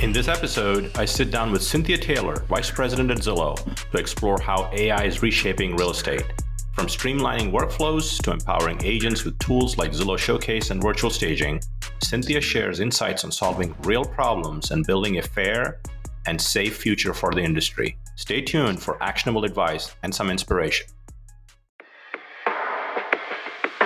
In this episode, I sit down with Cynthia Taylor, Vice President at Zillow, to explore how AI is reshaping real estate. From streamlining workflows to empowering agents with tools like Zillow Showcase and virtual staging, Cynthia shares insights on solving real problems and building a fair and safe future for the industry. Stay tuned for actionable advice and some inspiration.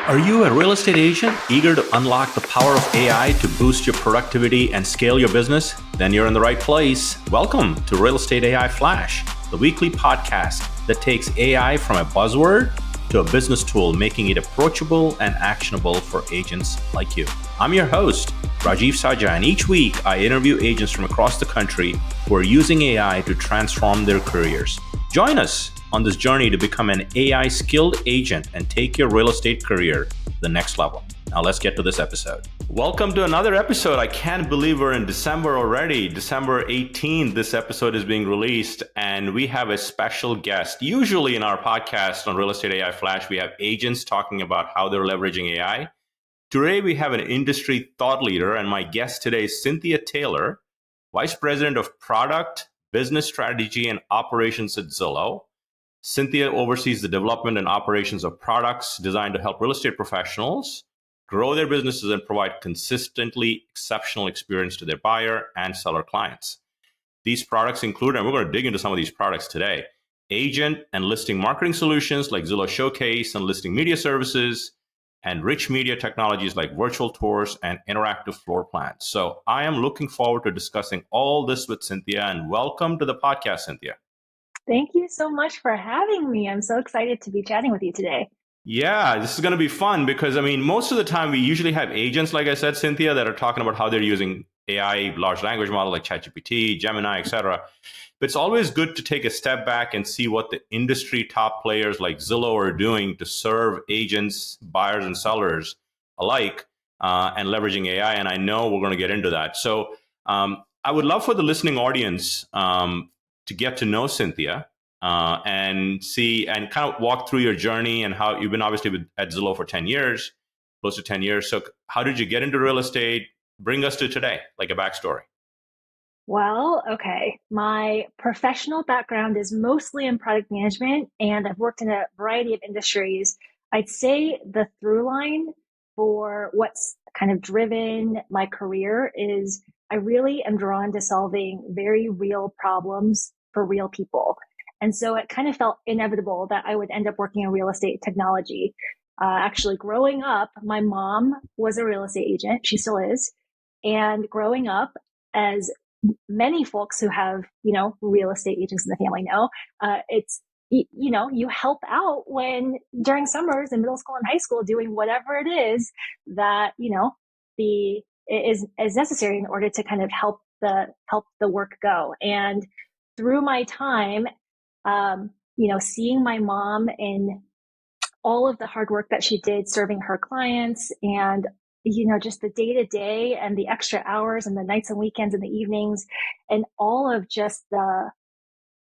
Are you a real estate agent eager to unlock the power of AI to boost your productivity and scale your business? Then you're in the right place. Welcome to Real Estate AI Flash, the weekly podcast that takes AI from a buzzword to a business tool, making it approachable and actionable for agents like you. I'm your host, Rajeev Sajja, and each week I interview agents from across the country who are using AI to transform their careers. Join us on this journey to become an AI skilled agent and take your real estate career to the next level. Now let's get to this episode. Welcome to another episode. I can't believe we're in December already. December 18th, this episode is being released, and we have a special guest. Usually in our podcast on Real Estate AI Flash, we have agents talking about how they're leveraging AI. Today, we have an industry thought leader, and my guest today is Cynthia Taylor, Vice President of Product, Business Strategy, and Operations at Zillow. Cynthia oversees the development and operations of products designed to help real estate professionals grow their businesses and provide consistently exceptional experience to their buyer and seller clients. These products include, and we're going to dig into some of these products today, agent and listing marketing solutions like Zillow Showcase and listing media services, and rich media technologies like virtual tours and interactive floor plans. So I am looking forward to discussing all this with Cynthia, and welcome to the podcast, Cynthia. Thank you so much for having me. I'm so excited to be chatting with you today. Yeah, this is going to be fun because, most of the time we usually have agents, like I said, Cynthia, that are talking about how they're using AI, large language model like ChatGPT, Gemini, etc. But it's always good to take a step back and see what the industry top players like Zillow are doing to serve agents, buyers, and sellers alike and leveraging AI. And I know we're going to get into that. So I would love for the listening audience to get to know Cynthia and see and kind of walk through your journey and how you've been obviously at Zillow for 10 years, close to 10 years. So how did you get into real estate? Bring us to today, like a backstory. Well, okay. My professional background is mostly in product management, and I've worked in a variety of industries. I'd say the through line for what's kind of driven my career is I really am drawn to solving very real problems for real people. And so it kind of felt inevitable that I would end up working in real estate technology. Actually, growing up, my mom was a real estate agent. She still is. And growing up, as many folks who have, real estate agents in the family know, it's, you help out when during summers in middle school and high school doing whatever it is that, is necessary in order to kind of help the work go. And through my time, seeing my mom in all of the hard work that she did serving her clients and, just the day to day and the extra hours and the nights and weekends and the evenings and all of just the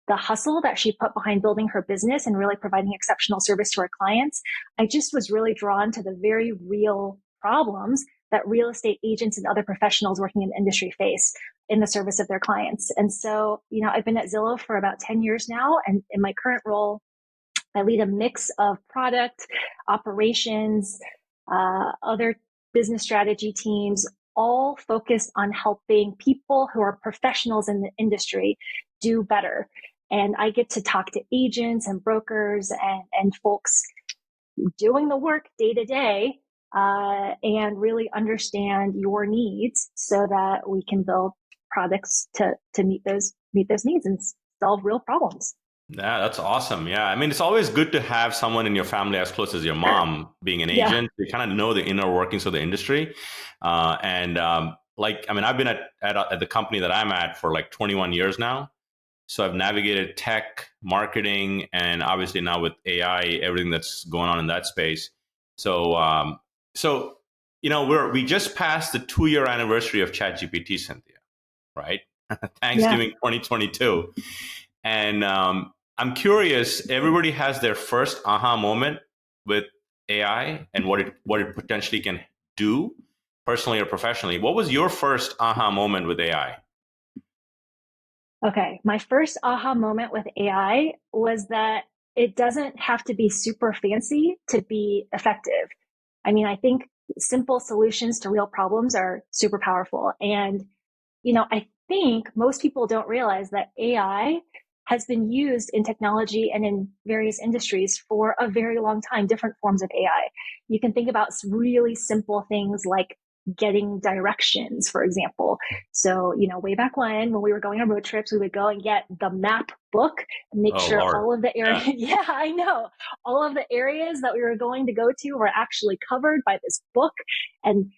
hustle that she put behind building her business and really providing exceptional service to her clients, I just was really drawn to the very real problems that real estate agents and other professionals working in the industry face in the service of their clients. And so, I've been at Zillow for about 10 years now. And in my current role, I lead a mix of product, operations, other business strategy teams, all focused on helping people who are professionals in the industry do better. And I get to talk to agents and brokers and folks doing the work day to day and really understand your needs so that we can build products to meet those needs and solve real problems. Yeah, that's awesome. Yeah. It's always good to have someone in your family as close as your mom being an agent. You kind of know the inner workings of the industry. I've been at the company that I'm at for like 21 years now. So I've navigated tech, marketing, and obviously now with AI, everything that's going on in that space. So, we just passed the 2-year anniversary of ChatGPT, Cynthia, right? Thanksgiving 2022. And I'm curious, everybody has their first aha moment with AI and what it potentially can do, personally or professionally. What was your first aha moment with AI? Okay, my first aha moment with AI was that it doesn't have to be super fancy to be effective. I mean, I think simple solutions to real problems are super powerful. And, I think most people don't realize that AI has been used in technology and in various industries for a very long time, different forms of AI. You can think about really simple things like getting directions, for example. So, way back when we were going on road trips, we would go and get the map book and make Oh, sure Lord. all of the areas, Yeah. yeah, I know, all of the areas that we were going to go to were actually covered by this book. And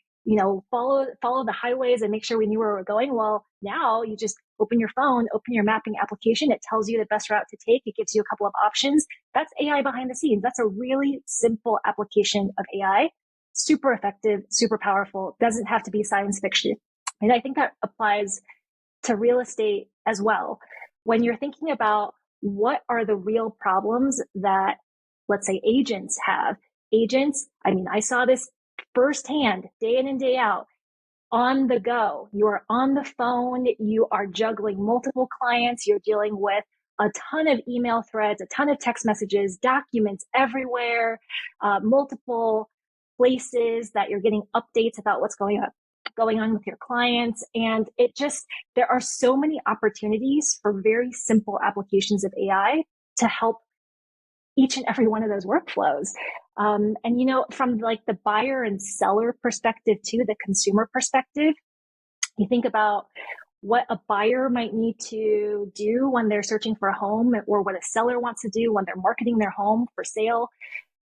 follow the highways and make sure we knew where we were going. Well, now you just open your phone, open your mapping application. It tells you the best route to take. It gives you a couple of options. That's AI behind the scenes. That's a really simple application of AI. Super effective, super powerful. Doesn't have to be science fiction. And I think that applies to real estate as well. When you're thinking about what are the real problems that, let's say, agents have, I mean, I saw this firsthand, day in and day out, on the go. You are on the phone, you are juggling multiple clients, you're dealing with a ton of email threads, a ton of text messages, documents everywhere, multiple places that you're getting updates about what's going on with your clients. And there are so many opportunities for very simple applications of AI to help each and every one of those workflows. And from like the buyer and seller perspective to the consumer perspective, you think about what a buyer might need to do when they're searching for a home, or what a seller wants to do when they're marketing their home for sale.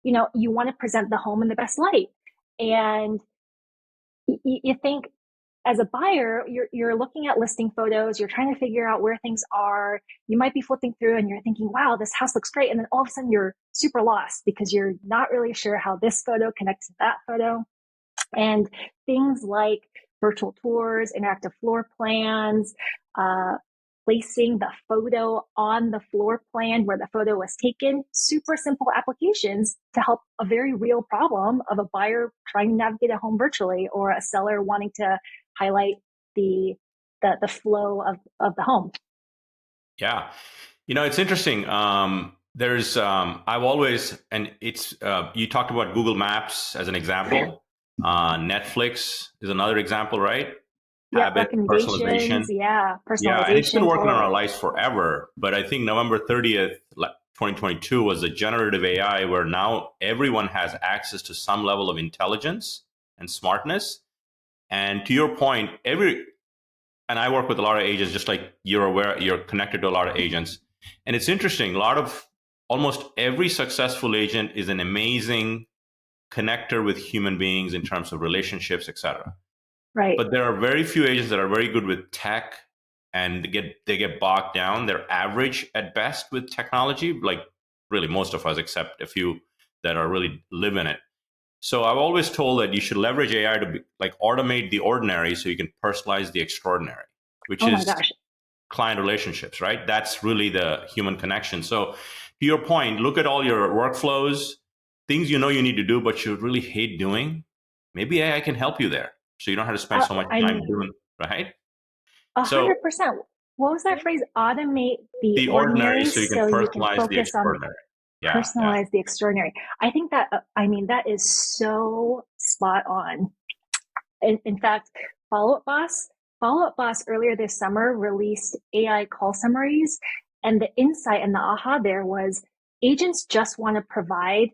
You want to present the home in the best light. And you think, as a buyer, you're looking at listing photos, you're trying to figure out where things are. You might be flipping through and you're thinking, wow, this house looks great. And then all of a sudden you're super lost because you're not really sure how this photo connects to that photo. And things like virtual tours, interactive floor plans, placing the photo on the floor plan where the photo was taken, super simple applications to help a very real problem of a buyer trying to navigate a home virtually, or a seller wanting to highlight the flow of the home. Yeah. It's interesting. I've always, and it's, you talked about Google Maps as an example. Netflix is another example, right? Yep, Habit, recommendations, personalization. yeah, Yeah. And it's been personalization, working on our totally. lives forever. But I think November 30th, 2022 was the generative AI, where now everyone has access to some level of intelligence and smartness. And to your point, and I work with a lot of agents, just like you're aware, you're connected to a lot of agents. And it's interesting, almost every successful agent is an amazing connector with human beings in terms of relationships, etc. Right. But there are very few agents that are very good with tech, and they get bogged down. They're average at best with technology, like really most of us, except a few that are really live in it. So I've always told that you should leverage AI to automate the ordinary so you can personalize the extraordinary, which Oh my is gosh. client relationships, right? That's really the human connection. So to your point, look at all your workflows, things you know you need to do, but you really hate doing. Maybe AI can help you there. So you don't have to spend so much I time mean, doing, right? So 100%. What was that phrase? Automate the the ordinary ordinary so you can so you can personalize the focus on extraordinary. Yeah, yeah. personalize the extraordinary. I think that, that is so spot on. In fact, Follow Up Boss, Follow Up Boss earlier this summer released AI call summaries. And the insight and the aha there was agents just want to provide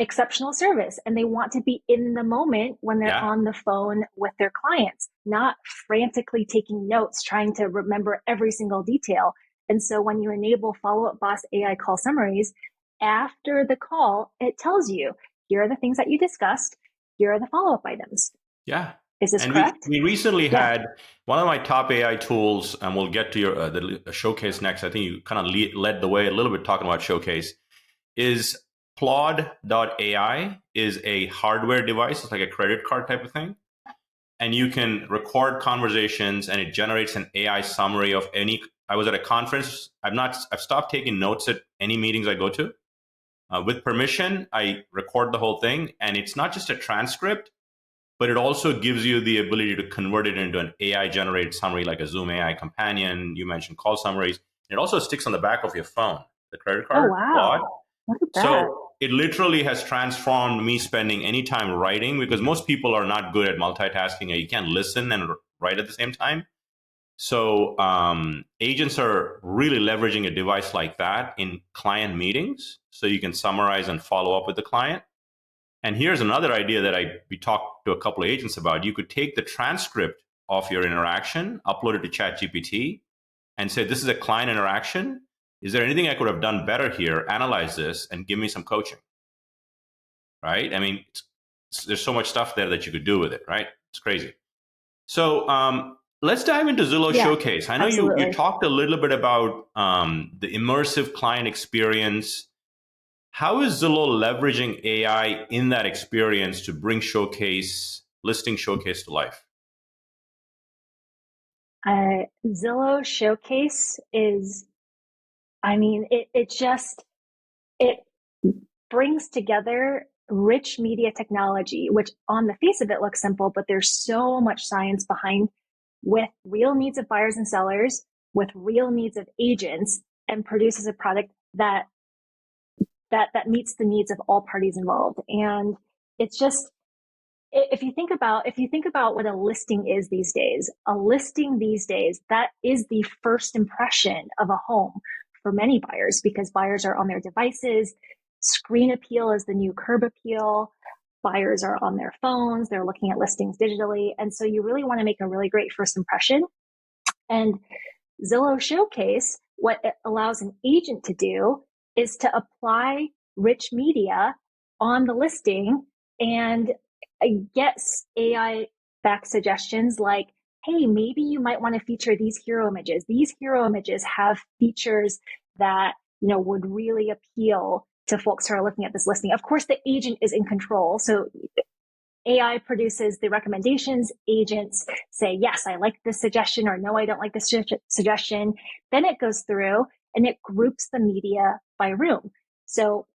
exceptional service, and they want to be in the moment when they're Yeah. on the phone with their clients, not frantically taking notes, trying to remember every single detail. And so when you enable Follow Up Boss AI call summaries, after the call, it tells you, here are the things that you discussed, here are the follow up items. Yeah. Is this And we, correct? we recently Yeah. had one of my top AI tools, and we'll get to the showcase next. I think you kind of led the way a little bit talking about showcase, is Plod.ai is a hardware device. It's like a credit card type of thing. And you can record conversations and it generates an AI summary of any. I was at a conference. I've stopped taking notes at any meetings I go to. With permission, I record the whole thing, and it's not just a transcript. but it also gives you the ability to convert it into an AI generated summary like a Zoom AI companion. You mentioned call summaries. It also sticks on the back of your phone, the credit Oh, card slot. wow. Look at that. So it literally has transformed me spending any time writing, because most people are not good at multitasking. You can't listen and write at the same time. So agents are really leveraging a device like that in client meetings, so you can summarize and follow up with the client. And here's another idea that we talked to a couple of agents about. You could take the transcript of your interaction, upload it to ChatGPT, and say, this is a client interaction. Is there anything I could have done better here? Analyze this and give me some coaching. Right? I mean, there's so much stuff there that you could do with it, right? It's crazy. So let's dive into Zillow Showcase. I know you talked a little bit about the immersive client experience. How is Zillow leveraging AI in that experience to bring listing Showcase to life? Zillow Showcase is, I mean, it brings together rich media technology, which on the face of it looks simple, but there's so much science behind, with real needs of buyers and sellers, with real needs of agents, and produces a product that meets the needs of all parties involved. And it's just, if you think about what a listing is these days, that is the first impression of a home for many buyers, because buyers are on their devices. Screen appeal is the new curb appeal. Buyers are on their phones. They're looking at listings digitally. And so you really want to make a really great first impression. And Zillow Showcase, what it allows an agent to do is to apply rich media on the listing and get AI back suggestions like, hey, maybe you might want to feature these hero images. These hero images have features that, would really appeal to folks who are looking at this listing. Of course, the agent is in control. So AI produces the recommendations. Agents say, yes, I like this suggestion, or no, I don't like this suggestion. Then it goes through and it groups the media by room. So,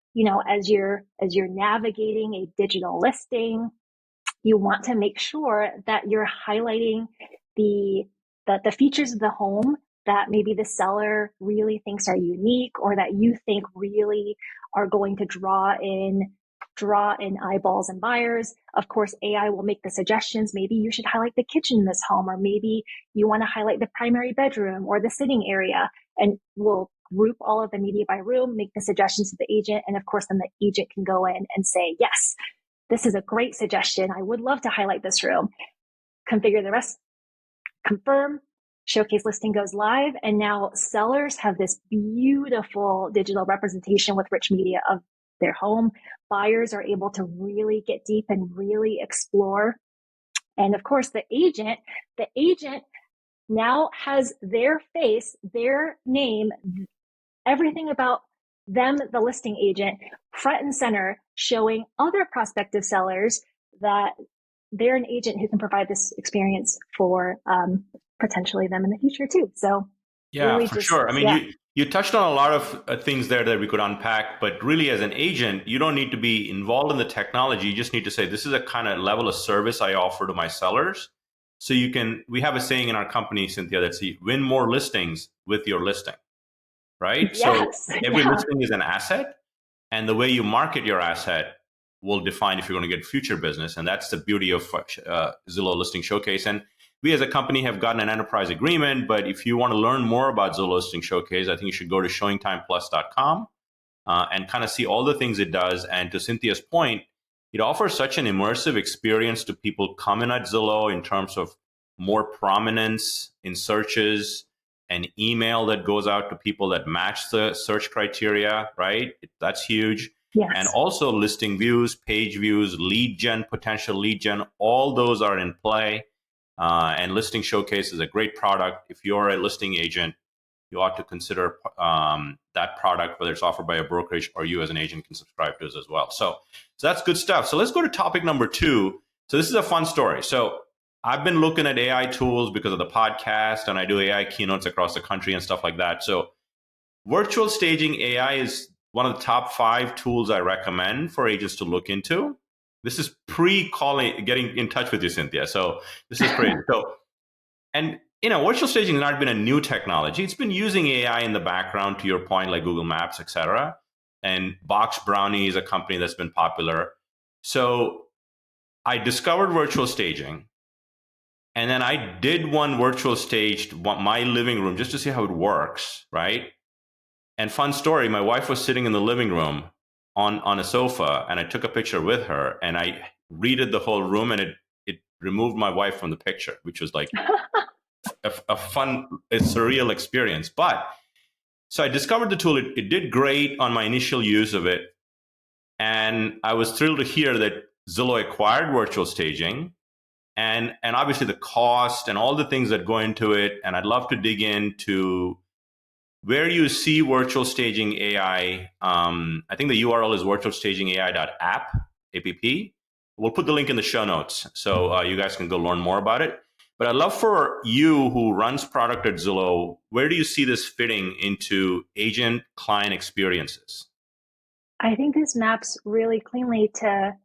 as you're navigating a digital listing, you want to make sure that you're highlighting the features of the home that maybe the seller really thinks are unique, or that you think really are going to draw in eyeballs and buyers. Of course, AI will make the suggestions. Maybe you should highlight the kitchen in this home, or maybe you want to highlight the primary bedroom or the sitting area, and we'll group all of the media by room, make the suggestions to the agent. And of course, then the agent can go in and say, yes, this is a great suggestion. I would love to highlight this room. Configure the rest, confirm, Showcase listing goes live. And now sellers have this beautiful digital representation with rich media of their home. Buyers are able to really get deep and really explore. And of course, the agent now has their face, their name, everything about them, the listing agent, front and center, showing other prospective sellers that they're an agent who can provide this experience for potentially them in the future too. So yeah, really for sure. I mean, you touched on a lot of things there that we could unpack, but really as an agent, you don't need to be involved in the technology. You just need to say, this is a kind of level of service I offer to my sellers. So we have a saying in our company, Cynthia, that's win more listings with your listing, right? Yes. So every listing is an asset, and the way you market your asset will define if you're going to get future business. And that's the beauty of Zillow Listing Showcase. And we as a company have gotten an enterprise agreement, but if you want to learn more about Zillow Listing Showcase, I think you should go to showingtimeplus.com and kind of see all the things it does. And to Cynthia's point, it offers such an immersive experience to people coming at Zillow in terms of more prominence in searches, an email that goes out to people that match the search criteria, right? That's huge. Yes. And also listing views, page views, potential lead gen, all those are in play. And Listing Showcase is a great product. If you're a listing agent, you ought to consider that product, whether it's offered by a brokerage or you as an agent can subscribe to it as well. So that's good stuff. So let's go to topic number 2. So this is a fun story. So I've been looking at AI tools because of the podcast, and I do AI keynotes across the country and stuff like that. So virtual staging AI is one of the top 5 tools I recommend for agents to look into. This is pre-calling, getting in touch with you, Cynthia. So this is crazy. So, and virtual staging has not been a new technology. It's been using AI in the background, to your point, like Google Maps, etc. And Box Brownie is a company that's been popular. So I discovered virtual staging, and then I did one virtual staged my living room just to see how it works, right? And fun story, my wife was sitting in the living room on a sofa, and I took a picture with her, and I redid the whole room, and it removed my wife from the picture, which was like a fun, a surreal experience. But so I discovered the tool. It did great on my initial use of it, and I was thrilled to hear that Zillow acquired virtual staging, and obviously the cost and all the things that go into it. And I'd love to dig into where you see virtual staging AI. I think the URL is virtualstagingai.app, app. We'll put the link in the show notes so you guys can go learn more about it. But I'd love for you, who runs product at Zillow, where do you see this fitting into agent client experiences? I think this maps really cleanly to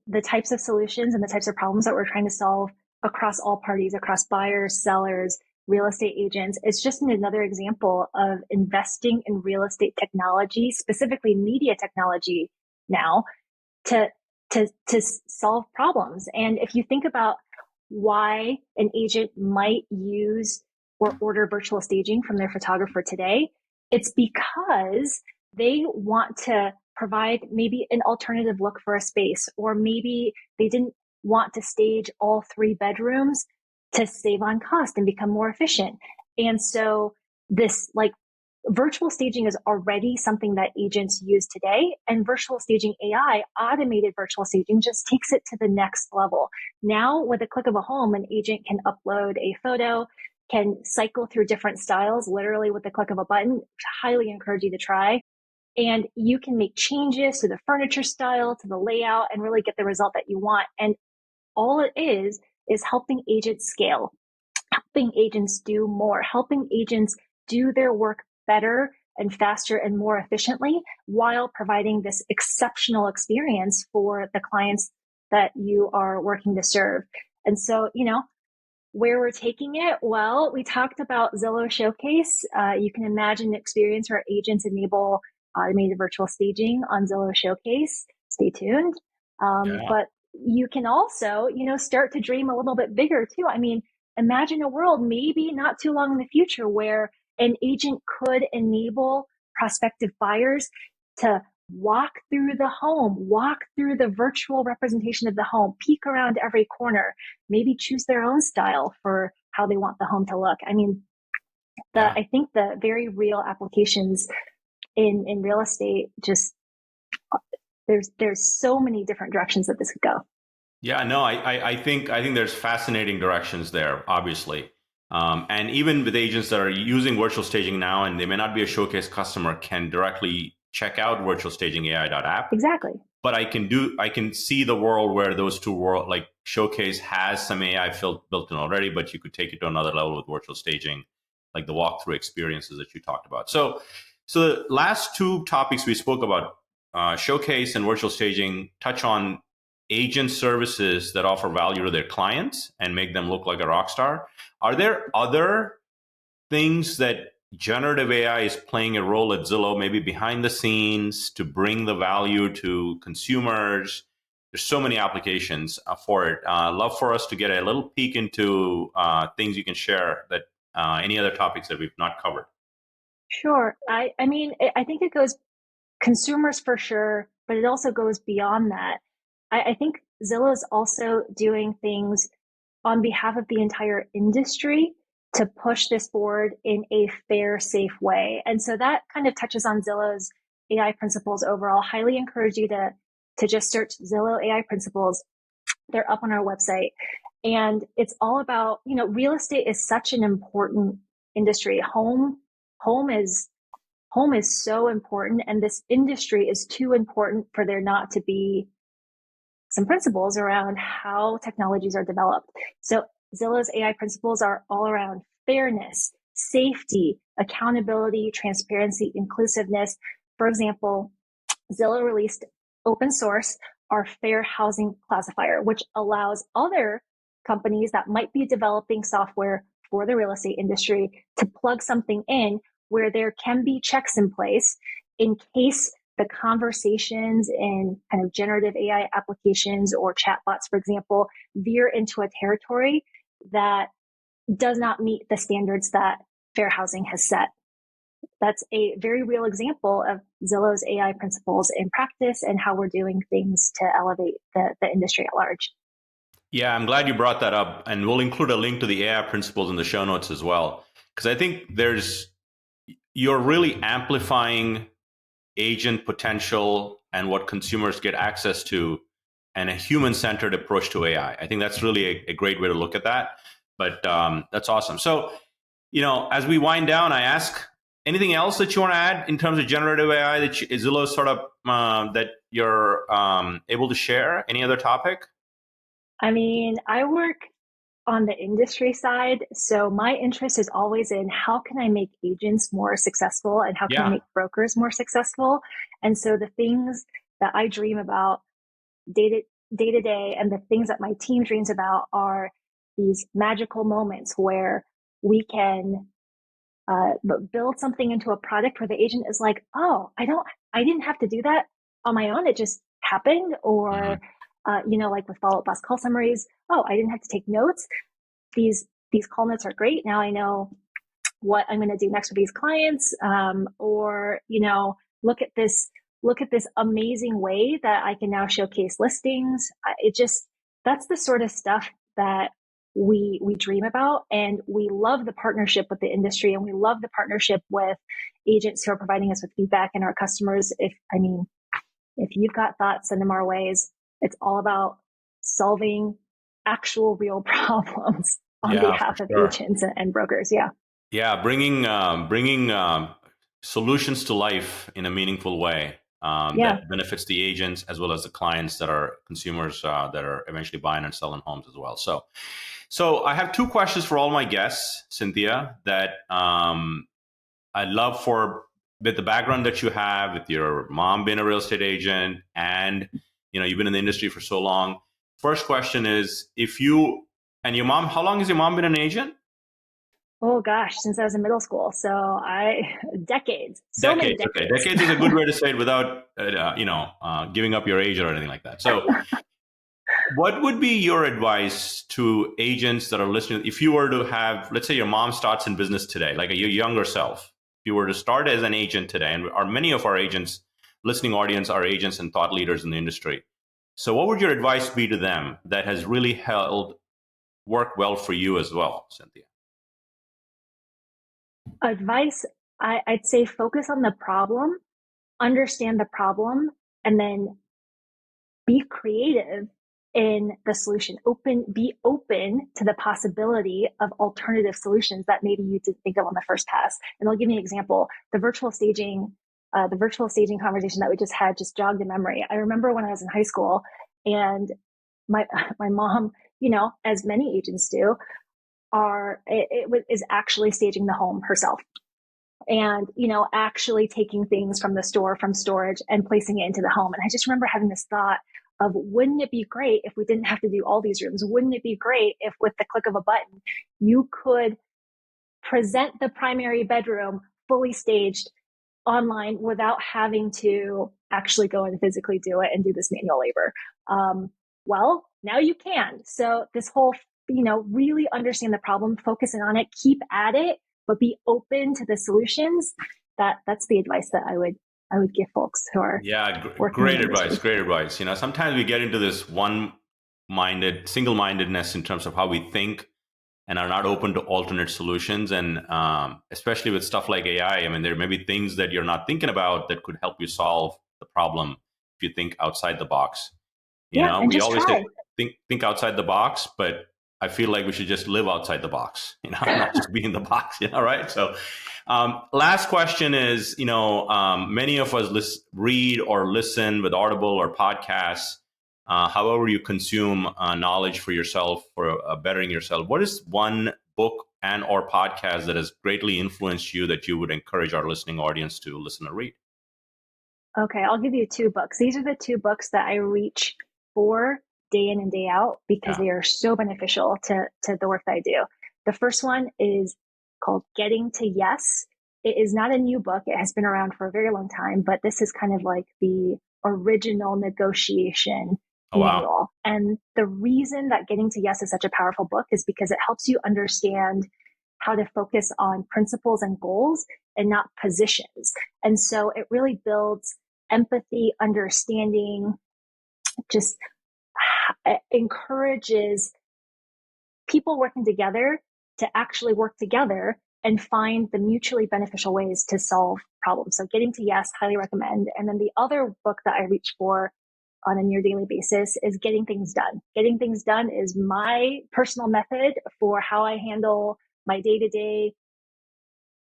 the types of solutions and the types of problems that we're trying to solve across all parties, across buyers, sellers, real estate agents. It's just another example of investing in real estate technology, specifically media technology now, to to solve problems. And if you think about why an agent might use or order virtual staging from their photographer today, it's because they want to provide maybe an alternative look for a space, or maybe they didn't want to stage all 3 bedrooms to save on cost and become more efficient. And so this like virtual staging is already something that agents use today, and virtual staging AI, automated virtual staging, just takes it to the next level. Now, with a click of a home, an agent can upload a photo, can cycle through different styles, literally with the click of a button. Highly encourage you to try. And you can make changes to the furniture style, to the layout, and really get the result that you want. And all it is helping agents scale, helping agents do more, helping agents do their work better and faster and more efficiently, while providing this exceptional experience for the clients that you are working to serve. And so, where we're taking it, well, we talked about Zillow Showcase. You can imagine an experience where agents enable automated virtual staging on Zillow Showcase. Stay tuned. Yeah. But you can also, start to dream a little bit bigger too. I mean, imagine a world maybe not too long in the future where an agent could enable prospective buyers to walk through the home, walk through the virtual representation of the home, peek around every corner, maybe choose their own style for how they want the home to look. I mean, I think the very real applications in real estate, just there's so many different directions that this could go. Yeah, no, I think there's fascinating directions there, obviously. And even with agents that are using virtual staging now, and they may not be a Showcase customer, can directly check out virtualstagingai.app. Exactly. But I can see the world where those two world, like Showcase has some AI built in already, but you could take it to another level with virtual staging, like the walkthrough experiences that you talked about. So the last 2 topics we spoke about, Showcase and virtual staging, touch on agent services that offer value to their clients and make them look like a rock star. Are there other things that generative AI is playing a role at Zillow, maybe behind the scenes, to bring the value to consumers? There's so many applications for it. Love for us to get a little peek into things you can share, that any other topics that we've not covered. Sure. I mean, I think it goes consumers for sure, but it also goes beyond that. I think Zillow is also doing things on behalf of the entire industry to push this forward in a fair, safe way. And so that kind of touches on Zillow's AI principles overall. Highly encourage you to just search Zillow AI principles. They're up on our website. And it's all about, real estate is such an important industry. Home is so important, and this industry is too important for there not to be some principles around how technologies are developed. So Zillow's AI principles are all around fairness, safety, accountability, transparency, inclusiveness. For example, Zillow released open source our fair housing classifier, which allows other companies that might be developing software for the real estate industry to plug something in where there can be checks in place in case the conversations in kind of generative AI applications or chatbots, for example, veer into a territory that does not meet the standards that fair housing has set. That's a very real example of Zillow's AI principles in practice and how we're doing things to elevate the industry at large. Yeah, I'm glad you brought that up, and we'll include a link to the AI principles in the show notes as well, because I think you're really amplifying agent potential and what consumers get access to, and a human-centered approach to AI. I think that's really a great way to look at that. But that's awesome. So, as we wind down, I ask anything else that you want to add in terms of generative AI that Zillow sort of that you're able to share? Any other topic? I mean, I work on the industry side, so my interest is always in how can I make agents more successful and how can I make brokers more successful. And so the things that I dream about day to day and the things that my team dreams about are these magical moments where we can build something into a product where the agent is like, oh, I didn't have to do that on my own. It just happened. Or, like with follow-up boss call summaries, oh, I didn't have to take notes. These call notes are great. Now I know what I'm going to do next with these clients. Or, look at this amazing way that I can now showcase listings. That's the sort of stuff that we dream about, and we love the partnership with the industry, and we love the partnership with agents who are providing us with feedback and our customers. If you've got thoughts, send them our ways. It's all about solving actual real problems on behalf of agents and brokers. Yeah, bringing solutions to life in a meaningful way that benefits the agents as well as the clients that are consumers that are eventually buying and selling homes as well. So I have two questions for all my guests, Cynthia, that I'd love with the background that you have, with your mom being a real estate agent, and you've been in the industry for so long. First question is, if you and your mom, how long has your mom been an agent? Oh gosh, since I was in middle school. So decades. Many decades. Okay, decades is a good way to say it without, giving up your age or anything like that. So what would be your advice to agents that are listening? If you were to have, let's say your mom starts in business today, like your younger self, if you were to start as an agent today, and many of our agents, listening audience are agents and thought leaders in the industry. So what would your advice be to them that has really worked well for you as well, Cynthia? Advice, I'd say focus on the problem, understand the problem, and then be creative in the solution. Be open to the possibility of alternative solutions that maybe you didn't think of on the first pass. And I'll give you an example. The virtual staging conversation that we just had just jogged a memory. I remember when I was in high school, and my mom, as many agents do, is actually staging the home herself, and actually taking things from the store, from storage, and placing it into the home. And I just remember having this thought of, wouldn't it be great if we didn't have to do all these rooms? Wouldn't it be great if with the click of a button you could present the primary bedroom fully staged online without having to actually go and physically do it and do this manual labor? Well, now you can. So this whole, really understand the problem, focusing on it, keep at it, but be open to the solutions. That's the advice that I would give folks who are great advice. Sometimes we get into this single-mindedness in terms of how we think and are not open to alternate solutions. And especially with stuff like AI, there may be things that you're not thinking about that could help you solve the problem if you think outside the box. We always say think outside the box, but I feel like we should just live outside the box, not just be in the box, right? So last question is, many of us read or listen with Audible or podcasts, however you consume knowledge for yourself, for bettering yourself. What is one book and or podcast that has greatly influenced you that you would encourage our listening audience to listen or read? Okay, I'll give you two books. These are the two books that I reach for day in and day out because Yeah. they are so beneficial to the work that I do. The first one is called Getting to Yes. It is not a new book. It has been around for a very long time, but this is kind of like the original negotiation Oh, wow. manual. And the reason that Getting to Yes is such a powerful book is because it helps you understand how to focus on principles and goals and not positions. And so it really builds empathy, understanding, just encourages people working together to actually work together and find the mutually beneficial ways to solve problems. So Getting to Yes, highly recommend. And then the other book that I reach for on a near daily basis is Getting Things Done. Getting Things Done is my personal method for how I handle my day-to-day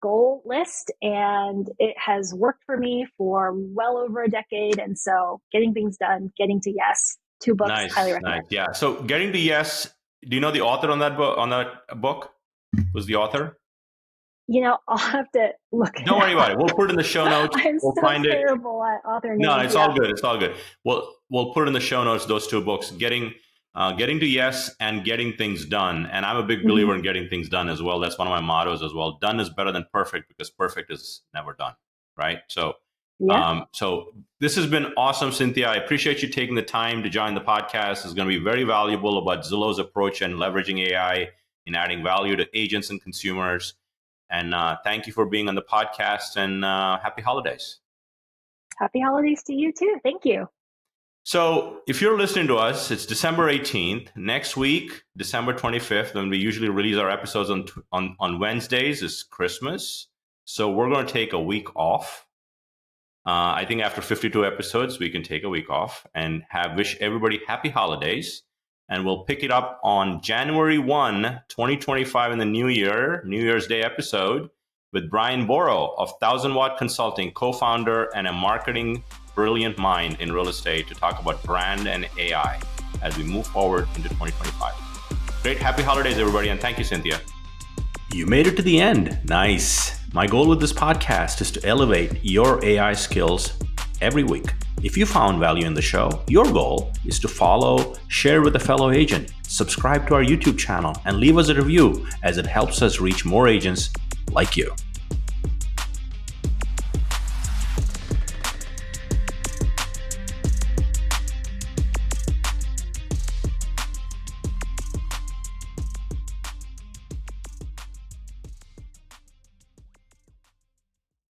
goal list, and it has worked for me for well over a decade. And so Getting Things Done, Getting to Yes, two books, highly Nice, nice. recommend. Yeah. So getting to yes, do you know the author on that book? On that book, who's the author? I'll have to look it Don't worry about up. it. We'll put it in the show notes. I'm We'll so find it. terrible at author No, names. it's Yeah. all good. It's all good. We'll put in the show notes those two books, getting to yes and getting things done. And I'm a big Mm-hmm. believer in getting things done as well. That's one of my mottos as well. Done is better than perfect because perfect is never done, right? Yeah. So this has been awesome, Cynthia. I appreciate you taking the time to join the podcast. It's going to be very valuable about Zillow's approach and leveraging AI in adding value to agents and consumers. And thank you for being on the podcast, and happy holidays. Happy holidays to you too. Thank you. So if you're listening to us, it's December 18th. Next week, December 25th, when we usually release our episodes on Wednesdays, is Christmas. So we're going to take a week off. I think after 52 episodes, we can take a week off and wish everybody happy holidays. And we'll pick it up on January 1, 2025 in the New Year's Day episode with Brian Borough of 1000 Watt Consulting, co-founder and a marketing brilliant mind in real estate, to talk about brand and AI as we move forward into 2025. Great. Happy holidays, everybody. And thank you, Cynthia. You made it to the end. Nice. My goal with this podcast is to elevate your AI skills every week. If you found value in the show, your goal is to follow, share with a fellow agent, subscribe to our YouTube channel, and leave us a review, as it helps us reach more agents like you.